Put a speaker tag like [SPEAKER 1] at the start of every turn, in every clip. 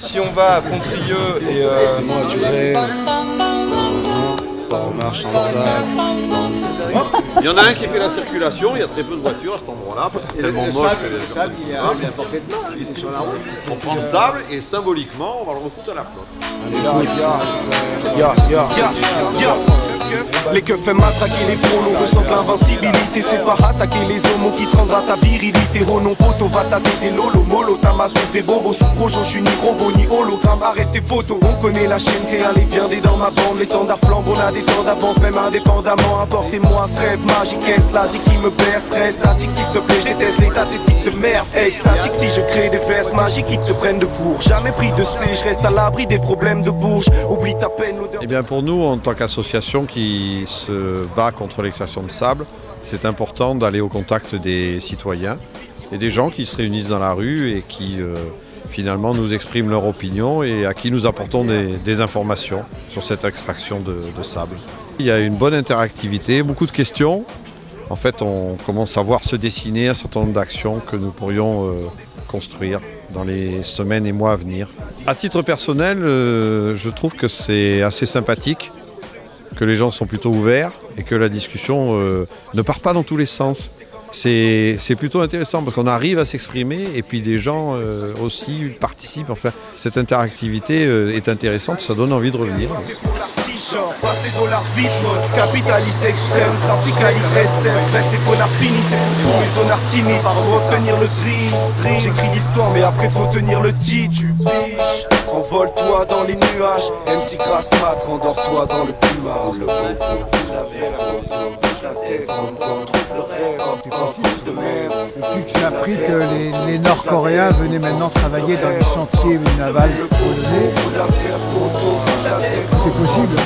[SPEAKER 1] si on va à Contrieux et...
[SPEAKER 2] Moi tu rêves, on marche en sable.
[SPEAKER 3] Il y en a un qui fait la circulation, il y a très peu de voitures à cet endroit-là, parce que c'est tellement moche que les personnes... On prend le sable et symboliquement, on va le refoutre à la flotte.
[SPEAKER 4] Les keufs aiment matraquer les prolos, ressentent l'invincibilité. C'est pas attaquer les homos qui te rendra ta virilité. Renom poto, va tâter des lolos, mollo, tamas des vrais bobos. Sous projo, je suis ni robot ni hologramme, arrête tes photos. On connaît la chaîne, t'es allé, viens des dans ma bande. Les temps d'afflambe, on a des temps d'avance, même indépendamment. Apportez-moi ce rêve magique, est-ce qui me berce. Reste statique s'il te plaît, je déteste les statistiques de merde. Hey, statique si je crée des verses magiques qui te prennent de court. Jamais pris de C, je reste à l'abri des problèmes de bouche. Oublie ta peine, l'odeur.
[SPEAKER 3] Eh bien pour nous, en tant qu'association qui se bat contre l'extraction de sable, c'est important d'aller au contact des citoyens et des gens qui se réunissent dans la rue et qui finalement nous expriment leur opinion et à qui nous apportons des informations sur cette extraction de sable. Il y a une bonne interactivité, beaucoup de questions. En fait, on commence à voir se dessiner un certain nombre d'actions que nous pourrions construire dans les semaines et mois à venir. À titre personnel, je trouve que c'est assez sympathique, que les gens sont plutôt ouverts et que la discussion ne part pas dans tous les sens. C'est plutôt intéressant parce qu'on arrive à s'exprimer et puis des gens aussi participent. Enfin, cette interactivité est intéressante, ça donne envie de revenir.
[SPEAKER 4] Passe les dollars vite, capitaliste extrême, trafic à l'ISM. Bref, des connards finis, c'est pour tous mes zonards timides. Faut tenir le dream. J'écris l'histoire, mais après faut tenir le titre. Tu biches, envole-toi dans les nuages. MC Grasse Mat, rendors-toi dans le climat. Le bon la verre, bouge la tête, on trouve le rêve, plus de même.
[SPEAKER 5] Depuis que j'ai appris que les Nord-Coréens venaient maintenant travailler dans les chantiers navals polonais, c'est possible.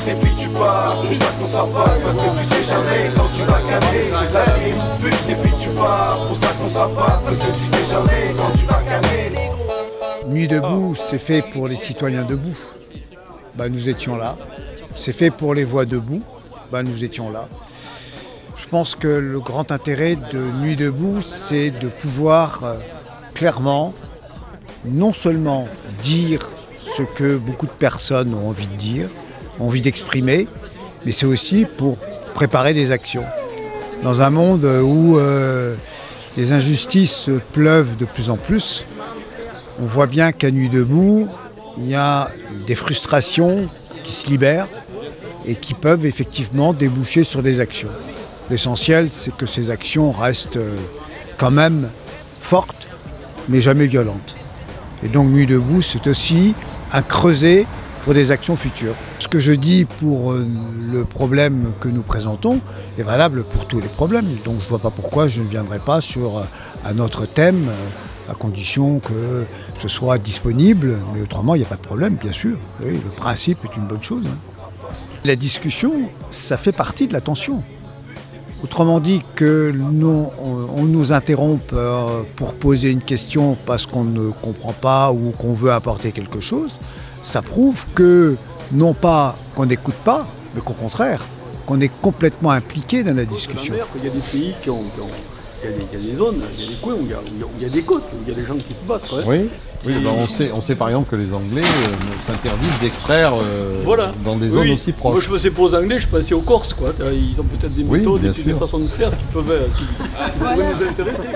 [SPEAKER 4] Et puis tu pars, pour ça qu'on s'appelle, parce que tu sais jamais quand tu vas canner. La vie est une pute, et puis tu pars, pour ça qu'on s'appelle, parce que tu sais jamais quand tu vas canner.
[SPEAKER 5] Nuit debout, c'est fait pour les citoyens debout. Bah, nous étions là. C'est fait pour les voix debout. Bah, nous étions là. Je pense que le grand intérêt de Nuit debout, c'est de pouvoir clairement, non seulement dire ce que beaucoup de personnes ont envie de dire, ont envie d'exprimer, mais c'est aussi pour préparer des actions. Dans un monde où les injustices pleuvent de plus en plus, on voit bien qu'à Nuit debout, il y a des frustrations qui se libèrent et qui peuvent effectivement déboucher sur des actions. L'essentiel, c'est que ces actions restent quand même fortes, mais jamais violentes. Et donc Nuit debout, c'est aussi un creuset pour des actions futures. Ce que je dis pour le problème que nous présentons est valable pour tous les problèmes. Donc je ne vois pas pourquoi je ne viendrai pas sur un autre thème, à condition que je sois disponible. Mais autrement, il n'y a pas de problème, bien sûr. Oui, le principe est une bonne chose. La discussion, ça fait partie de l'attention. Autrement dit, que on nous interrompe pour poser une question parce qu'on ne comprend pas ou qu'on veut apporter quelque chose, ça prouve que, non pas qu'on n'écoute pas, mais qu'au contraire, qu'on est complètement impliqué dans la discussion.
[SPEAKER 6] Il y a des pays qui ont il y a des zones, il y a des coins où il y a des côtes, où il y a des gens qui se battent. Ouais.
[SPEAKER 3] Oui, ben on sait par exemple que les Anglais s'interdisent d'extraire dans des zones aussi proches.
[SPEAKER 6] Moi je pensais pas aux Anglais, je pensais aux Corses, quoi. Ils ont peut-être des méthodes et des façons de faire qui peuvent nous intéresser.